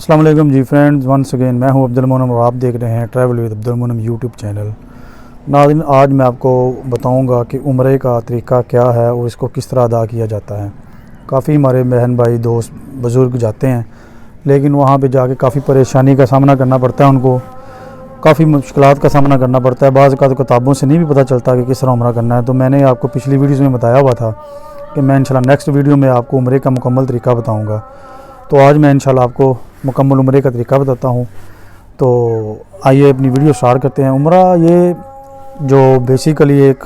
अस्सलाम वालेकुम जी friends, once again मैं हूं अब्दुल मोनम और आप देख रहे हैं travel with Abdul Monam YouTube channel. नाज़रीन, आज मैं आपको बताऊंगा कि उम्रे का तरीका क्या है और इसको किस तरह अदा किया जाता है। काफ़ी हमारे बहन भाई दोस्त बुज़ुर्ग जाते हैं, लेकिन वहां पे जाके काफ़ी परेशानी का सामना करना पड़ता है, उनको काफ़ी मुश्किलात का सामना करना पड़ता है। बाज़ तो किताबों से नहीं भी पता चलता कि किस तरह उम्रा करना है। तो मैंने आपको पिछली वीडियोज़ में बताया हुआ था कि मैं इंशाल्लाह नेक्स्ट वीडियो में आपको उम्रे का मुकम्मल तरीका बताऊँगा। तो आज मैं इंशाल्लाह आपको मुकम्मल उम्रे का तरीका बताता हूँ। तो आइए अपनी वीडियो स्टार्ट करते हैं। उम्रा ये जो बेसिकली एक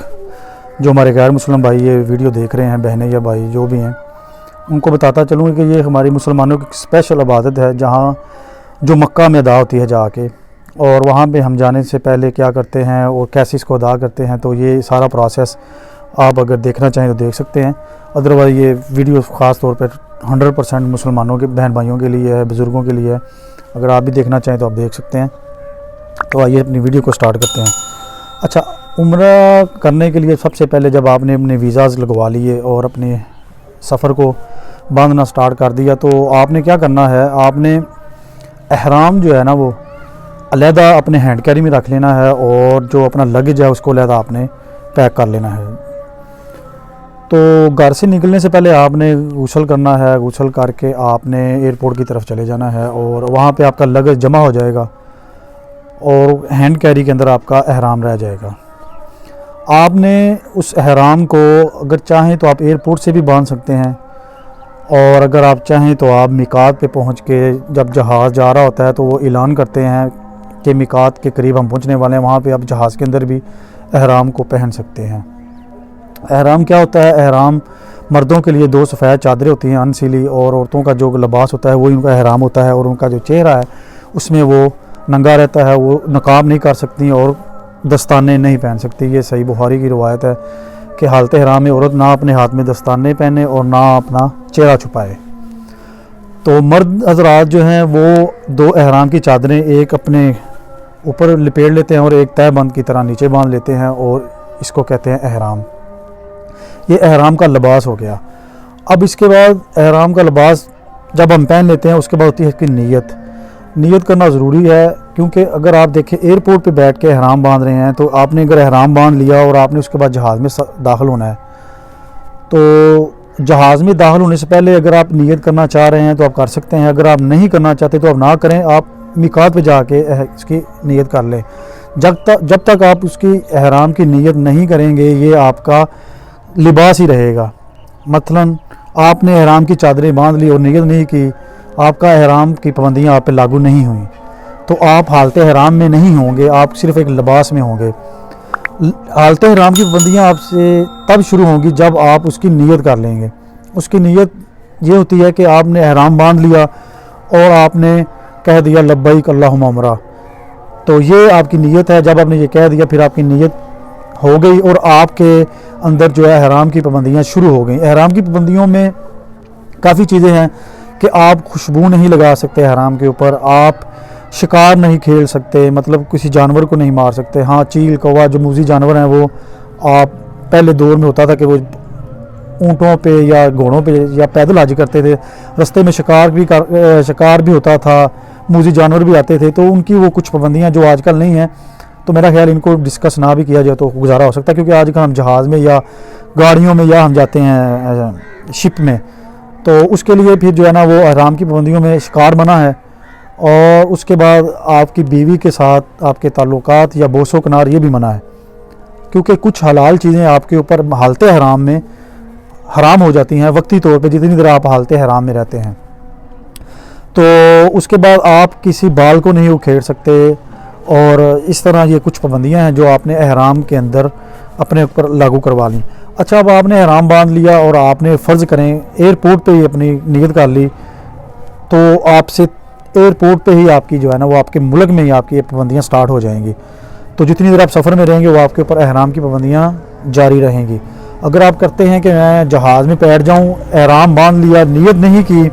जो हमारे गैर मुस्लिम भाई ये वीडियो देख रहे हैं, बहनें या भाई जो भी हैं, उनको बताता चलूँ कि ये हमारी मुसलमानों की स्पेशल इबादत है, जहाँ जो मक्का में अदा होती है जाके, और वहाँ पे हम जाने से पहले क्या करते हैं और कैसे इसको अदा करते हैं। तो ये सारा प्रोसेस आप अगर देखना चाहें तो देख सकते हैं। अदरवाइज़ ये वीडियो ख़ास तौर पर 100% मुसलमानों के बहन भाइयों के लिए है, बुज़ुर्गों के लिए है। अगर आप भी देखना चाहें तो आप देख सकते हैं। तो आइए अपनी वीडियो को स्टार्ट करते हैं। अच्छा, उम्रा करने के लिए सबसे पहले जब आपने अपने वीज़ाज़ लगवा लिए और अपने सफ़र को बांधना स्टार्ट कर दिया, तो आपने क्या करना है, आपने एहराम जो है ना वो अलहदा अपने हैंड कैरी में रख लेना है, और जो अपना लगेज है उसको अलहदा आपने पैक कर लेना है। तो घर से निकलने से पहले आपने गुस्ल करना है। गुस्ल करके आपने एयरपोर्ट की तरफ चले जाना है और वहाँ पे आपका लगेज जमा हो जाएगा और हैंड कैरी के अंदर आपका एहराम रह जाएगा। आपने उस एहराम को अगर चाहें तो आप एयरपोर्ट से भी बांध सकते हैं, और अगर आप चाहें तो आप मिकात पे पहुँच के, जब जहाज़ जा रहा होता है तो वो ऐलान करते हैं कि मिकात के करीब हम पहुँचने वाले हैं, वहाँ पे आप जहाज़ के अंदर भी एहराम को पहन सकते हैं। एहराम क्या होता है? एहराम मर्दों के लिए 2 सफ़ेद चादरें होती हैं अनसीली, और औरतों का जो लिबास होता है वही उनका एहराम होता है, और उनका जो चेहरा है उसमें वो नंगा रहता है। वो नकाब नहीं कर सकती और दस्ताने नहीं पहन सकती। ये सही बुखारी की रवायत है कि हालत एहराम में औरत ना अपने हाथ में दस्ताने पहने और ना अपना चेहरा छुपाए। तो मर्द हजरात जो हैं वो 2 एहराम की चादरें एक अपने ऊपर लपेट लेते हैं और एक तहबंद की तरह नीचे बांध लेते हैं, और इसको कहते हैं एहराम। ये एहराम का लिबास हो गया। अब इसके बाद एहराम का लिबास जब हम पहन लेते हैं, उसके बाद होती है इसकी नीयत करना ज़रूरी है, क्योंकि अगर आप देखें एयरपोर्ट पे बैठ के एहराम बांध रहे हैं, तो आपने अगर एहराम बांध लिया और आपने उसके बाद जहाज़ में दाखिल होना है, तो जहाज़ में दाखिल होने से पहले अगर आप नीयत करना चाह रहे हैं तो आप कर सकते हैं। अगर आप नहीं करना चाहते तो आप ना करें, आप मिकात पे जाके इसकी नीयत कर लें। जब तक आप उसकी एहराम की नीयत नहीं करेंगे, ये आपका लिबास ही रहेगा। मसलन आपने एहराम की चादरें बांध ली और नीयत नहीं की, आपका एहराम की पाबंदियाँ आप पे लागू नहीं हुई, तो आप हालत एहराम में नहीं होंगे, आप सिर्फ एक लिबास में होंगे। हालत एहराम की पाबंदियाँ आपसे तब शुरू होंगी जब आप उसकी नीयत कर लेंगे। उसकी नीयत ये होती है कि आपने एहराम बांध लिया और आपने कह दिया लब्बैक अल्लाहुम्मा उम्रा, तो ये आपकी नीयत है। जब आपने ये कह दिया फिर आपकी नीयत हो गई और आपके अंदर जो है एहराम की पाबंदियाँ शुरू हो गई। एहराम की पाबंदियों में काफ़ी चीज़ें हैं कि आप खुशबू नहीं लगा सकते एहराम के ऊपर, आप शिकार नहीं खेल सकते, मतलब किसी जानवर को नहीं मार सकते। हाँ, चील कौवा जो मूजी जानवर हैं वो आप पहले दौर में होता था कि वो ऊँटों पे या घोड़ों पे या पैदल हाजी करते थे, रास्ते में शिकार भी होता था, मूजी जानवर भी आते थे, तो उनकी वो कुछ पाबंदियाँ जो आजकल नहीं हैं। तो मेरा ख्याल इनको डिस्कस ना भी किया जाए तो गुजारा हो सकता है, क्योंकि आजकल हम जहाज़ में या गाड़ियों में या हम जाते हैं शिप में, तो उसके लिए फिर जो है ना वो एहराम की पाबंदियों में शिकार मना है। और उसके बाद आपकी बीवी के साथ आपके ताल्लुकात या बोसो कनार ये भी मना है, क्योंकि कुछ हलाल चीज़ें आपके ऊपर हालत एहराम में हराम हो जाती हैं वक्ती तौर पे, जितनी देर आप हालत एहराम में रहते हैं। तो उसके बाद आप किसी बाल को नहीं उखेड़ सकते, और इस तरह ये कुछ पाबंदियां हैं जो आपने एहराम के अंदर अपने ऊपर लागू करवा ली। अच्छा, अब आपने एहराम बांध लिया और आपने फ़र्ज़ करें एयरपोर्ट पे ही अपनी नीयत कर ली, तो आपसे एयरपोर्ट पे ही आपकी जो है ना वो आपके मुल्क में ही आपकी पाबंदियाँ स्टार्ट हो जाएंगी। तो जितनी देर आप सफ़र में रहेंगे वो आपके ऊपर एहराम की पाबंदियाँ जारी रहेंगी। अगर आप करते हैं कि मैं जहाज़ में बैठ जाऊँ, एहराम बांध लिया, नीयत नहीं की,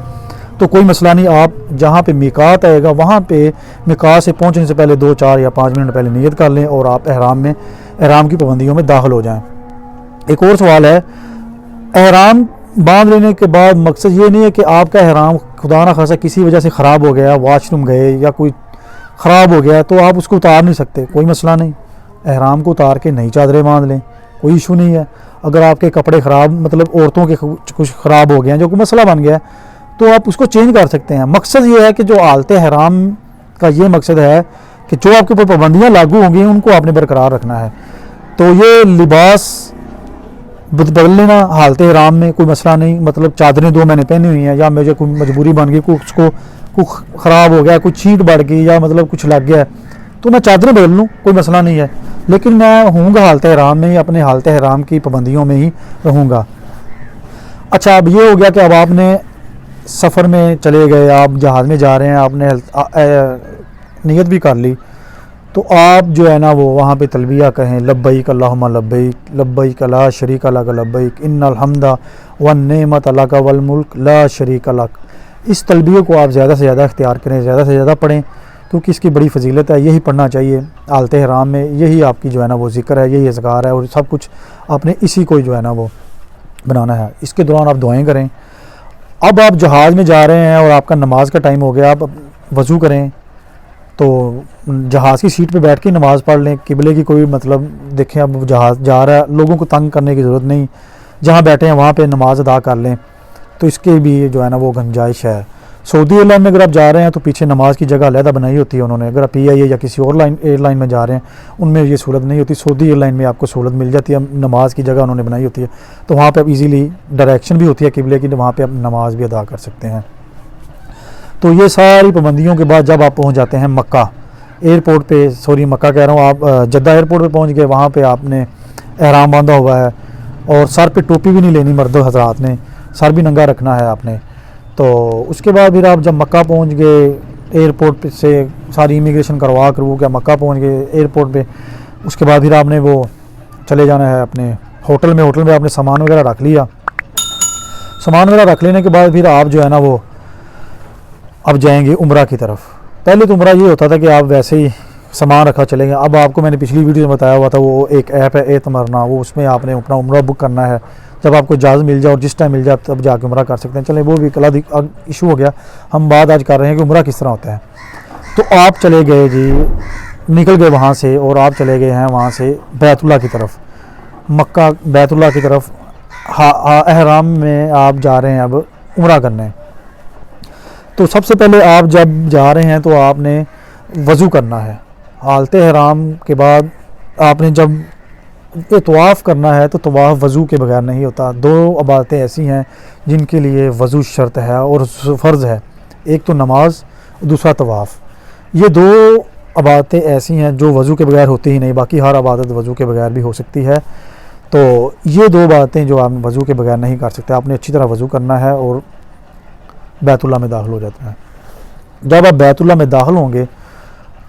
तो कोई मसला नहीं। आप जहाँ पे मिकात आएगा वहाँ पे मिकात से पहुँचने से पहले 2, 4 या 5 मिनट पहले नीयत कर लें और आप एहराम की पाबंदियों में दाखिल हो जाएं। एक और सवाल है, एहराम बांध लेने के बाद मकसद ये नहीं है कि आपका एहराम खुदा ना खासा किसी वजह से ख़राब हो गया, वॉशरूम गए या कोई ख़राब हो गया, तो आप उसको उतार नहीं सकते, कोई मसला नहीं, एहराम को उतार के नई चादरें बांध लें, कोई इशू नहीं है। अगर आपके कपड़े ख़राब, मतलब औरतों के कुछ ख़राब हो गए हैं, जो कोई मसला बन गया है, तो आप उसको चेंज कर सकते हैं। मकसद ये है कि जो हालत हराम का ये मकसद है कि जो आपके ऊपर पाबंदियाँ लागू होंगी उनको आपने बरकरार रखना है। तो ये लिबास बदल लेना हालत हराम में कोई मसला नहीं, मतलब चादरें 2 मैंने पहनी हुई हैं या मुझे कोई मजबूरी बन गई, उसको कुछ ख़राब हो गया, कुछ छींट बढ़ गई या मतलब कुछ लग गया, तो मैं चादरें बदल लूँ, कोई मसला नहीं है, लेकिन मैं रहूँगा हालत हराम में ही, अपने हालत हराम की पाबंदियों में ही रहूँगा। अच्छा, अब ये हो गया कि अब आपने सफ़र में चले गए, आप जहाज़ में जा रहे हैं, आपने नियत भी कर ली, तो आप जो है ना वो वहाँ पे तलबिया कहें, लब्बैक अल्लाहुम्मा लब्बैक, लब्बैक ला शरीका लक लब्बैक, इन्नल हम्दा वन नेमत लक वल मुल्क ला शरीका लक। इस तलबिया को आप ज़्यादा से ज़्यादा इख्तियार करें, ज़्यादा से ज़्यादा पढ़ें, क्योंकि इसकी बड़ी फजीलत है। यही पढ़ना चाहिए हालत हराम में, यही आपकी जो है ना वो ज़िक्र है, यही अज़कार है, और सब कुछ आपने इसी को जो है ना वो बनाना है। इसके दौरान आप दुआएँ करें। अब आप जहाज़ में जा रहे हैं और आपका नमाज का टाइम हो गया, आप वज़ू करें, तो जहाज़ की सीट पे बैठ के नमाज़ पढ़ लें। किबले की कोई मतलब देखें, अब जहाज़ जा रहा है, लोगों को तंग करने की ज़रूरत नहीं, जहाँ बैठे हैं वहाँ पे नमाज अदा कर लें, तो इसके भी जो है ना वो गुंजाइश है। सऊदी एयरलाइन में अगर आप जा रहे हैं तो पीछे नमाज की जगह अलहदा बनाई होती है उन्होंने। अगर आप PIA या किसी और एयरलाइन में जा रहे हैं, उनमें ये सहूलत नहीं होती। सऊदी एयरलाइन में आपको सहूलत मिल जाती है, नमाज की जगह उन्होंने बनाई होती है, तो वहाँ पे आप इजीली डायरेक्शन भी होती है किबले की, वहाँ पे आप नमाज भी अदा कर सकते हैं। तो ये सारी पाबंदियों के बाद जब आप पहुँच जाते हैं मक्का एयरपोर्ट पे, सॉरी मक्का कह रहा हूँ, आप जद्दा एयरपोर्ट पे पहुँच गए, वहाँ पे आपने एहराम बांधा हुआ है और सर पे टोपी भी नहीं लेनी, मर्द हजरात ने सर भी नंगा रखना है आपने। तो उसके बाद फिर आप जब मक्का पहुंच गए, एयरपोर्ट से सारी इमिग्रेशन करवा के मक्का पहुंच गए एयरपोर्ट पे, उसके बाद फिर आपने वो चले जाना है अपने होटल में। होटल में आपने सामान वगैरह रख लिया। सामान वगैरह रख लेने के बाद फिर आप जो है ना वो अब जाएंगे उम्रा की तरफ। पहले तो उम्रा ये होता था कि आप वैसे ही सामान रखा चलेंगे। अब आपको मैंने पिछली वीडियो में बताया हुआ था, वो एक ऐप है एतमरना, वो उसमें आपने अपना उम्रा बुक करना है। जब आपको इजाज़त मिल जाए और जिस टाइम मिल जाए तब जाके उम्रा कर सकते हैं। चलें, वो भी कल इशू हो गया, हम बात आज कर रहे हैं कि उम्रा किस तरह होता है। तो आप चले गए जी, निकल गए वहाँ से और आप चले गए हैं वहाँ से बैतुल्लाह की तरफ, मक्का बैतुल्लाह की तरफ। एहराम में आप जा रहे हैं अब उम्रा करने। तो सबसे पहले आप जब जा रहे हैं तो आपने वज़ू करना है। हालत एहराम के बाद आपने जब ये तवाफ़ करना है तो तवाफ़ वज़ू के बगैर नहीं होता। 2 इबादतें ऐसी हैं जिनके लिए वज़ू शर्त है और फ़र्ज़ है, एक तो नमाज, दूसरा तवाफ़। ये 2 इबादतें ऐसी हैं जो वज़ू के बगैर होती ही नहीं, बाकी हर इबादत वज़ू के बगैर भी हो सकती है। तो ये 2 बातें जो आप वज़ू के बगैर नहीं कर सकते, आपने अच्छी तरह वज़ू करना है और बैतुल्लाह में दाखिल हो जाता है। जब आप बैतुल्लाह में दाखिल होंगे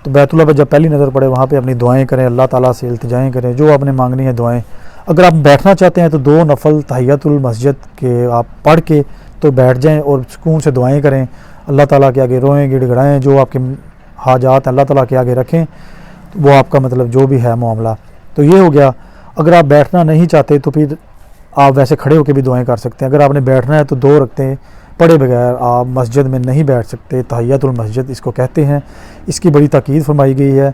तो बैतुल्लाह पर जब पहली नज़र पड़े वहाँ पे अपनी दुआएं करें, अल्लाह ताला से इल्तिजाएं करें, जो आपने मांगनी है दुआएं। अगर आप बैठना चाहते हैं तो 2 नफल तहियतुल मस्जिद के आप पढ़ के तो बैठ जाएं और सुकून से दुआएं करें, अल्लाह ताला के आगे रोएं, गिड़गिड़ाएं, जो आपके हाजात अल्लाह ताला के आगे रखें, वो आपका मतलब जो भी है मामला। तो ये हो गया। अगर आप बैठना नहीं चाहते तो फिर आप वैसे खड़े होकर भी दुआएं कर सकते हैं। अगर आपने बैठना है तो 2 रखते पढ़े बगैर आप मस्जिद में नहीं बैठ सकते। तहियतुल मस्जिद इसको कहते हैं, इसकी बड़ी ताकीद फरमाई गई है।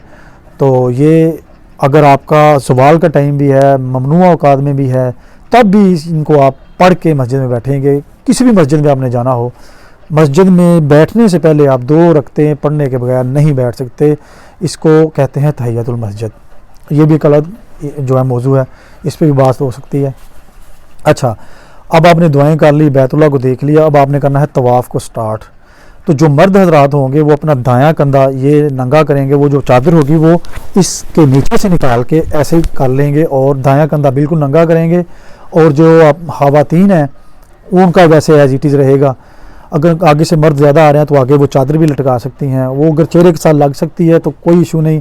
तो ये अगर आपका सवाल का टाइम भी है, ममनुआ औकात में भी है, तब भी इनको आप पढ़ के मस्जिद में बैठेंगे। किसी भी मस्जिद में आपने जाना हो, मस्जिद में बैठने से पहले आप 2 रखते पढ़ने के बगैर नहीं बैठ सकते। इसको कहते हैं तहियतुल मस्जिद। ये भी एक अलग जो है मौजू है, इस पर भी बात हो सकती है। अच्छा, अब आपने दुआएं कर ली, बैतुल्लाह को देख लिया, अब आपने करना है तवाफ़ को स्टार्ट। तो जो मर्द हजरात होंगे वो अपना दायां कंधा ये नंगा करेंगे, वो जो चादर होगी वो इसके नीचे से निकाल के ऐसे कर लेंगे और दायां कंधा बिल्कुल नंगा करेंगे। और जो ख़वातीन हैं वो उनका वैसे एज इट इज़ रहेगा। अगर आगे से मर्द ज़्यादा आ रहे हैं तो आगे वो चादर भी लटका सकती हैं, वो अगर चेहरे के साथ लग सकती है तो कोई इशू नहीं,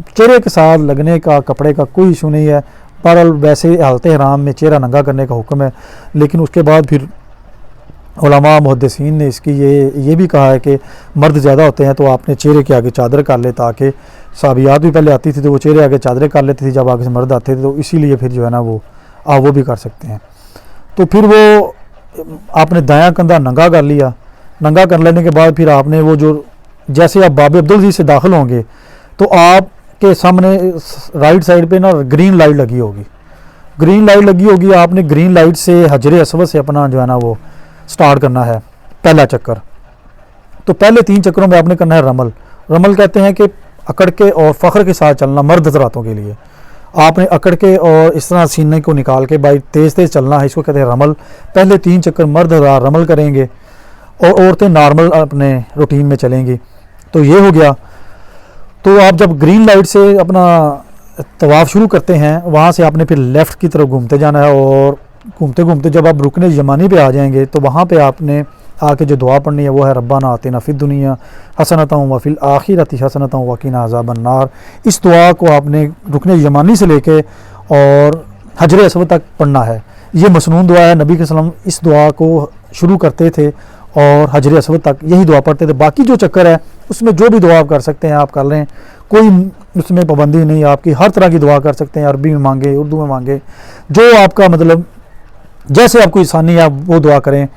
चेहरे के साथ लगने का कपड़े का कोई इशू नहीं है। पर वैसे हालत हराम में चेहरा नंगा करने का हुक्म है। लेकिन उसके बाद फिर उलमा मुहद्दिसीन ने इसकी ये भी कहा है कि मर्द ज़्यादा होते हैं तो आपने चेहरे के आगे चादर कर ले, ताकि साबियात भी पहले आती थी तो वो चेहरे आगे चादरें कर लेती थी, जब आगे से मर्द आते थे तो इसीलिए फिर जो है ना वो भी कर सकते हैं। तो फिर वो आपने दायां कंधा नंगा कर लिया, नंगा कर लेने के बाद फिर आपने वो जो, जैसे आप बाब अब्दुल जी से दाखिल होंगे तो आपके सामने राइट साइड पे ना ग्रीन लाइट लगी होगी, ग्रीन लाइट लगी होगी। आपने ग्रीन लाइट से हजरे असवद से अपना जो है ना वो स्टार्ट करना है पहला चक्कर। तो पहले 3 चक्करों में आपने करना है रमल। रमल कहते हैं कि अकड़ के और फ़ख्र के साथ चलना मर्द हज़रातों के लिए। आपने अकड़ के और इस तरह सीने को निकाल के भाई तेज़ तेज़ चलना है, इसको कहते हैं रमल। पहले 3 चक्कर मर्द हज़रात रमल करेंगे और औरतें नॉर्मल अपने रूटीन में चलेंगी। तो ये हो गया। तो आप जब ग्रीन लाइट से अपना तवाफ़ शुरू करते हैं, वहाँ से आपने फिर लेफ़्ट की तरफ घूमते जाना है और घूमते घूमते जब आप रुकने यमानी पे आ जाएंगे तो वहाँ पे आपने आके जो दुआ पढ़नी है वो है रब्बाना आतिना फिद दुनिया हसनतम व फिल आखिरति हसनतम व क़िना अज़ाबन नार। इस दुआ को आपने रुकने यमानी से लेके और हजर असवद तक पढ़ना है। ये मसनून दुआ है, नबी के सल्लम इस दुआ को शुरू करते थे और हजर असवद तक यही दुआ पढ़ते थे। बाकी जो चक्कर है उसमें जो भी दुआ आप कर सकते हैं आप कर लें, कोई उसमें पाबंदी नहीं, आपकी हर तरह की दुआ कर सकते हैं, अरबी में मांगे, उर्दू में मांगे, जो आपका मतलब जैसे आपको आसानी है आप वो दुआ करें।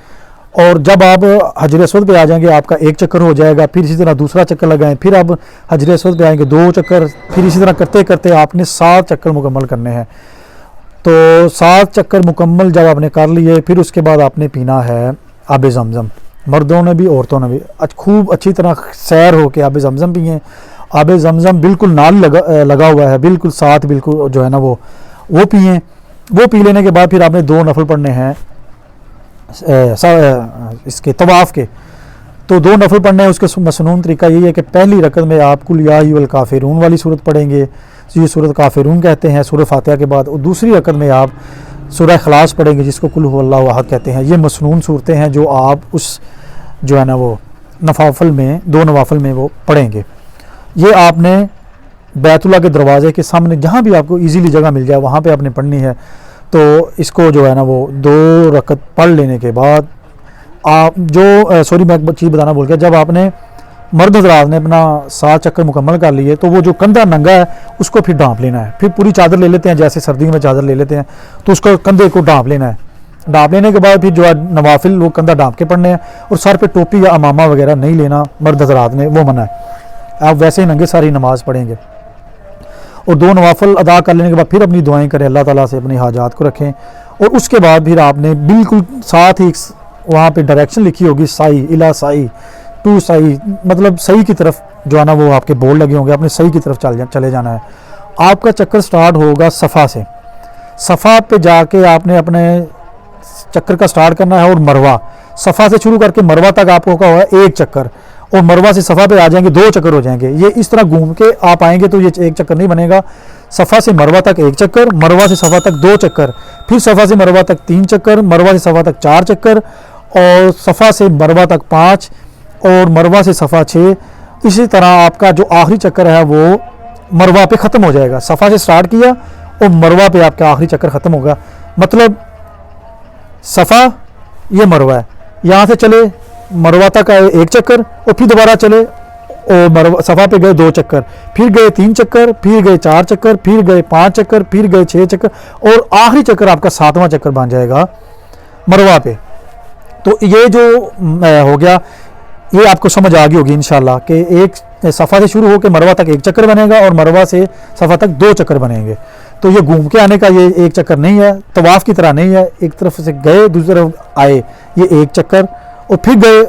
और जब आप हजर असवद पे आ जाएंगे आपका 1 चक्कर हो जाएगा, फिर इसी तरह दूसरा चक्कर लगाएं, फिर आप हजर असवद पे आएंगे 2 चक्कर, फिर इसी तरह करते करते आपने 7 चक्कर मुकम्मल करने हैं। तो 7 चक्कर मुकम्मल जब आपने कर लिए फिर उसके बाद आपने पीना है आब ज़मज़म। मर्दों ने भी औरतों ने भी खूब अच्छी तरह सैर हो के आब ज़मज़म पिए। आब ज़मज़म बिल्कुल नाल लगा हुआ है, बिल्कुल साथ बिल्कुल जो है ना वो पिए। वो पी लेने के बाद फिर आपने 2 नफल पढ़ने हैं इसके तवाफ़ के। तो 2 नफल पढ़ने हैं। उसके मसनून तरीका यही है कि पहली रकत में आप कुल या अय्युहल काफ़िरून वाली सूरत पढ़ेंगे, ये सूरत काफ़िरून कहते हैं सूरह फातिहा के बाद। और दूसरी रकत में आप सूरह इखलास पढ़ेंगे जिसको कुल हुवल्लाहु अहद कहते हैं। ये मसनून सूरतें हैं जो आप उस जो है ना वो नवाफिल में 2 नवाफिल में वो पढ़ेंगे। ये आपने बैतुल्लाह के दरवाज़े के सामने जहाँ भी आपको इजीली जगह मिल जाए वहाँ पे आपने पढ़नी है। तो इसको जो है ना वो 2 रकत पढ़ लेने के बाद आप जो सॉरी मैं एक चीज़ बताना भूल गया, जब आपने मर्द हज़रात ने अपना 7 चक्कर मुकम्मल कर लिए तो वो जो कंधा नंगा है उसको फिर ढाँप लेना है। फिर पूरी चादर ले लेते हैं, जैसे सर्दियों में चादर ले लेते हैं, तो उसको कंधे को ढाँप लेना है। ढाँप लेने के बाद फिर जो है नवाफिल वो कंधा ढाँप के पढ़ने हैं। और सर पे टोपी या अमामा वगैरह नहीं लेना, मर्द हज़रात ने वो मना है। आप वैसे ही नंगे सारी नमाज़ पढ़ेंगे। और 2 नवाफिल अदा कर लेने के बाद फिर अपनी दुआएं करें, अल्लाह ताला से अपनी हाजात को रखें। और उसके बाद फिर आपने बिल्कुल साथ ही वहाँ पे डायरेक्शन लिखी होगी साई इला साई टू साई, मतलब सही की तरफ जो है ना वो आपके बोर्ड लगे होंगे, आपने सही की तरफ चले जाना है। आपका चक्कर स्टार्ट होगा सफ़ा से। सफ़ा पे जाके आपने अपने चक्कर का स्टार्ट करना है। और मरवा सफ़ा से शुरू करके मरवा तक आपको का होगा 1 चक्कर, और मरवा से सफ़ा पे आ जाएंगे 2 चक्कर हो जाएंगे। ये इस तरह घूम के आप आएंगे तो ये 1 चक्कर नहीं बनेगा। सफ़ा से मरवा तक 1 चक्कर, मरवा से सफ़ा तक 2 चक्कर, फिर सफ़ा से मरवा तक 3 चक्कर, मरवा से सफ़ा तक 4 चक्कर, और सफ़ा से मरवा तक 5, और मरवा से सफ़ा 6। इसी तरह आपका जो आखिरी चक्कर है वो मरवा पे ख़त्म हो जाएगा। सफ़ा से स्टार्ट किया और मरवा पे आपका आखिरी चक्कर ख़त्म होगा। मतलब सफ़ा ये मरवा है, यहाँ से चले मरवा तक आए 1 चक्कर, और फिर दोबारा चले और मरवा सफ़ा पे गए 2 चक्कर, फिर गए 3 चक्कर, फिर गए 4 चक्कर, फिर गए 5 चक्कर, फिर गए 6 चक्कर, और आखिरी चक्कर आपका 7वां चक्कर बन जाएगा मरवा पे। तो ये जो हो गया, ये आपको समझ आ गई होगी इंशाल्लाह कि एक सफ़ा से शुरू होकर मरवा तक 1 चक्कर बनेगा और मरवा से सफ़ा तक 2 चक्कर बनेंगे। तो ये घूम के आने का ये 1 चक्कर नहीं है, तवाफ़ की तरह नहीं है। एक तरफ से गए दूसरी तरफ आए, ये 1 चक्कर, और फिर गए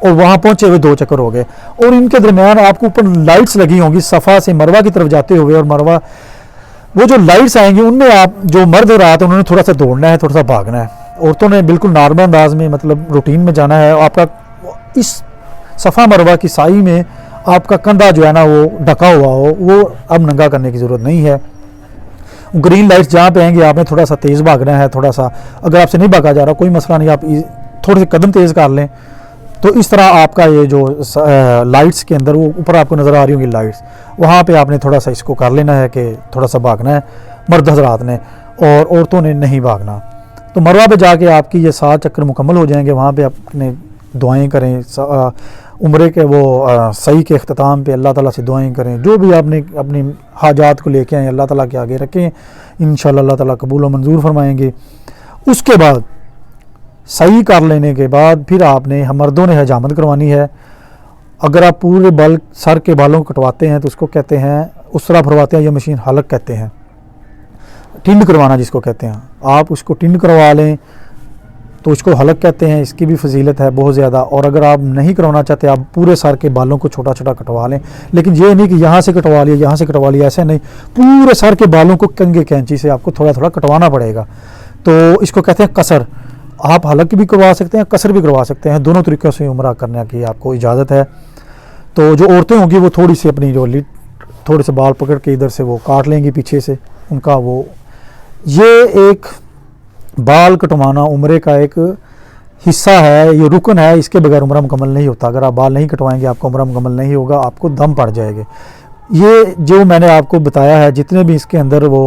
और वहाँ पहुँचे हुए 2 चक्कर हो गए। और इनके दरमियान आपको ऊपर लाइट्स लगी होंगी सफ़ा से मरवा की तरफ जाते हुए, और मरवा वो जो लाइट्स आएंगी उनमें आप जो मर्द रात उन्होंने थोड़ा सा दौड़ना है, थोड़ा सा भागना है। औरतों ने बिल्कुल नॉर्मल अंदाज में मतलब रूटीन में जाना है। आपका इस सफ़ा मरवा की साई में आपका कंधा जो है ना वो ढका हुआ हो, वो अब नंगा करने की ज़रूरत नहीं है। ग्रीन लाइट्स जहाँ पे आएंगे आपने थोड़ा सा तेज़ भागना है। थोड़ा सा अगर आपसे नहीं भागा जा रहा कोई मसला नहीं, आप थोड़े से कदम तेज़ कर लें। तो इस तरह आपका ये जो लाइट्स के अंदर वो ऊपर आपको नज़र आ रही होंगी लाइट्स, वहाँ पे आपने थोड़ा सा इसको कर लेना है कि थोड़ा सा भागना है मर्द हज़रात ने, और औरतों ने नहीं भागना। तो मरवा पे जाके आपकी ये 7 चक्कर मुकम्मल हो जाएंगे। वहाँ पे अपने दुआएं करें, उम्रे के वो सही के अख्ताम पे अल्लाह ताला से दुआएं करें। जो भी आपने अपनी हाजात को लेके आए अल्लाह ताला के आगे रखें, इंशाअल्लाह अल्लाह ताला कबूल व मंजूर फरमाएंगे। उसके बाद सही कर लेने के बाद फिर आपने मर्दों ने हजामत करवानी है। अगर आप पूरे बाल सर के बालों को कटवाते हैं तो उसको कहते हैं उसरा भरवाते हैं, ये मशीन हलक कहते हैं, टिंड करवाना जिसको कहते हैं। आप उसको टिंड करवा लें तो उसको हलक कहते हैं, इसकी भी फजीलत है बहुत ज़्यादा। और अगर आप नहीं करवाना चाहते, आप पूरे सर के बालों को छोटा छोटा कटवा लें, लेकिन ये नहीं कि यहाँ से कटवा लिया यहाँ से कटवा लिया, ऐसे नहीं, पूरे सर के बालों को कंघे कैंची से आपको थोड़ा थोड़ा कटवाना पड़ेगा। तो इसको कहते हैं कसर। आप हलक भी करवा सकते हैं, कसर भी करवा सकते हैं, दोनों तरीक़ों से उम्रा करने की आपको इजाज़त है। तो जो औरतें होंगी वो थोड़ी सी अपनी जो थोड़े से बाल पकड़ के इधर से वो काट लेंगी पीछे से उनका वो। ये एक बाल कटवाना उम्रे का एक हिस्सा है, ये रुकन है, इसके बगैर उम्रा मुकम्मल नहीं होता। अगर आप बाल नहीं कटवाएंगे आपका उम्रा मुकम्मल नहीं होगा, आपको दम पड़ जाएंगे। ये जो मैंने आपको बताया है, जितने भी इसके अंदर वो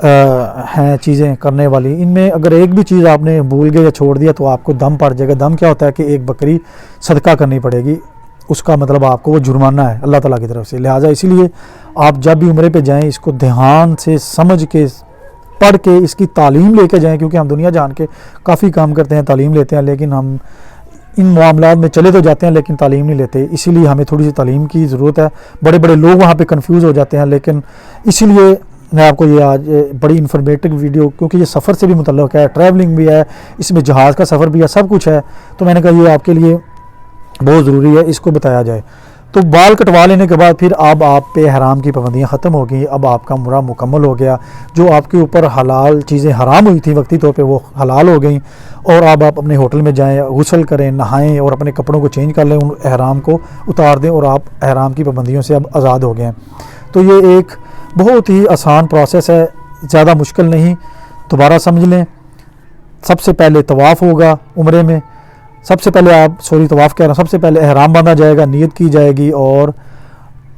हैं चीज़ें करने वाली, इनमें अगर एक भी चीज़ आपने भूल गए या छोड़ दिया तो आपको दम पड़ जाएगा। दम क्या होता है कि एक बकरी सदका करनी पड़ेगी, उसका मतलब आपको वो जुर्माना है अल्लाह ताला की तरफ से। लिहाजा इसीलिए आप जब भी उम्रे पे जाएं इसको ध्यान से समझ के पढ़ के इसकी तालीम लेके जाएं, क्योंकि हम दुनिया जान के काफ़ी काम करते हैं, तालीम लेते हैं, लेकिन हम इन मामलात में चले तो जाते हैं लेकिन तालीम नहीं लेते। इसीलिए हमें थोड़ी सी तालीम की ज़रूरत है। बड़े बड़े लोग वहाँ पे कंफ्यूज हो जाते हैं, लेकिन इसीलिए मैं आपको ये आज बड़ी इन्फॉर्मेटिव वीडियो, क्योंकि ये सफ़र से भी मुतल्लक़ है, ट्रैवलिंग भी है, इसमें जहाज़ का सफ़र भी है, सब कुछ है, तो मैंने कहा ये आपके लिए बहुत ज़रूरी है इसको बताया जाए। तो बाल कटवा लेने के बाद फिर अब आप पे हराम की पाबंदियाँ ख़त्म हो गई। अब आपका उम्रा मुकम्मल हो गया। जो आपके ऊपर हलाल चीज़ें हराम हुई थी वक्ती तौर पे वो हलाल हो गई। और अब आप अपने होटल में जाएं, गुस्ल करें, नहाएं और अपने कपड़ों को चेंज कर लें, उन एहराम को उतार दें और आप एहराम की पाबंदियों से अब आज़ाद हो गए हैं। तो ये एक बहुत ही आसान प्रोसेस है, ज़्यादा मुश्किल नहीं। दोबारा समझ लें, सबसे पहले तवाफ़ होगा उम्रे में, सबसे पहले आप तवाफ़ कह रहा हूँ, सबसे पहले एहराम बांधा जाएगा, नीयत की जाएगी और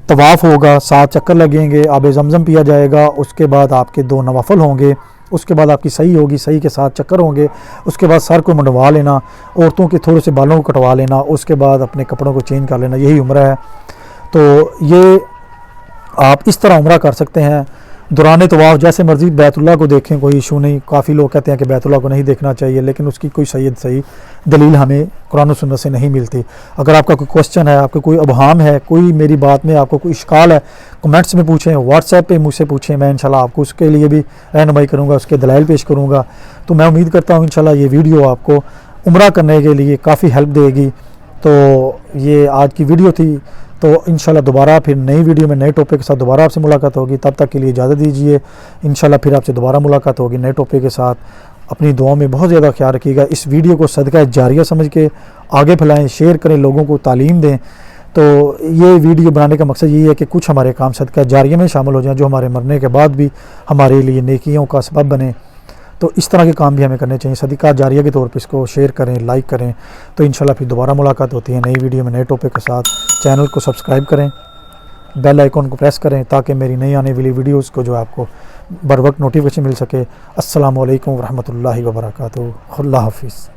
तवाफ़ होगा, 7 चक्कर लगेंगे, आब ज़मज़म पिया जाएगा, उसके बाद आपके 2 नवाफल होंगे, उसके बाद आपकी सही होगी, सही के 7 चक्कर होंगे, उसके बाद सर को मुंडवा लेना, औरतों के थोड़े से बालों को कटवा लेना, उसके बाद अपने कपड़ों को चेंज कर लेना, यही उम्रा है। तो ये आप इस तरह उम्रा कर सकते हैं। दौरान तवाफ़ जैसे मर्ज़ी बैतुल्लाह को देखें, कोई इशू नहीं। काफ़ी लोग कहते हैं कि बैतुल्लाह को नहीं देखना चाहिए, लेकिन उसकी कोई सही दलील हमें कुरान और सुन्नत से नहीं मिलती। अगर आपका कोई क्वेश्चन है, आपका कोई अबहाम है, कोई मेरी बात में आपको कोई इश्काल है, कमेंट्स में पूछें, व्हाट्सएप पे मुझसे पूछें, मैं इंशाल्लाह आपको उसके लिए भी रहनुमाई करूँगा, उसके दलाइल पेश करूँगा। तो मैं उम्मीद करता हूँ इंशाल्लाह ये वीडियो आपको उम्रा करने के लिए काफ़ी हेल्प देगी। तो ये आज की वीडियो थी। तो इंशाल्लाह दोबारा फिर नई वीडियो में नए टॉपिक के साथ दोबारा आपसे मुलाकात होगी। तब तक के लिए इजाज़त दीजिए। इंशाल्लाह फिर आपसे दोबारा मुलाकात होगी नए टॉपिक के साथ। अपनी दुआओं में बहुत ज़्यादा ख्याल रखिएगा। इस वीडियो को सदका जारिया समझ के आगे फैलाएं, शेयर करें, लोगों को तालीम दें। तो ये वीडियो बनाने का मकसद ये है कि कुछ हमारे काम सदका जारिया में शामिल हो जाएं, जो हमारे मरने के बाद भी हमारे लिए नेकियों का सबब बने। तो इस तरह के काम भी हमें करने चाहिए। सदका जारिया के तौर पे इसको शेयर करें, लाइक करें। तो इंशाल्लाह फिर दोबारा मुलाकात होती है नई वीडियो में नए टॉपिक के साथ। चैनल को सब्सक्राइब करें, बेल आइकॉन को प्रेस करें ताकि मेरी नई आने वाली वीडियोज़ को जो आपको बर वक्त नोटिफिकेशन मिल सके। अस्सलामु अलैकुम वरहमतुल्लाहि वबरकातुहू। अल्लाह हाफ़िज़।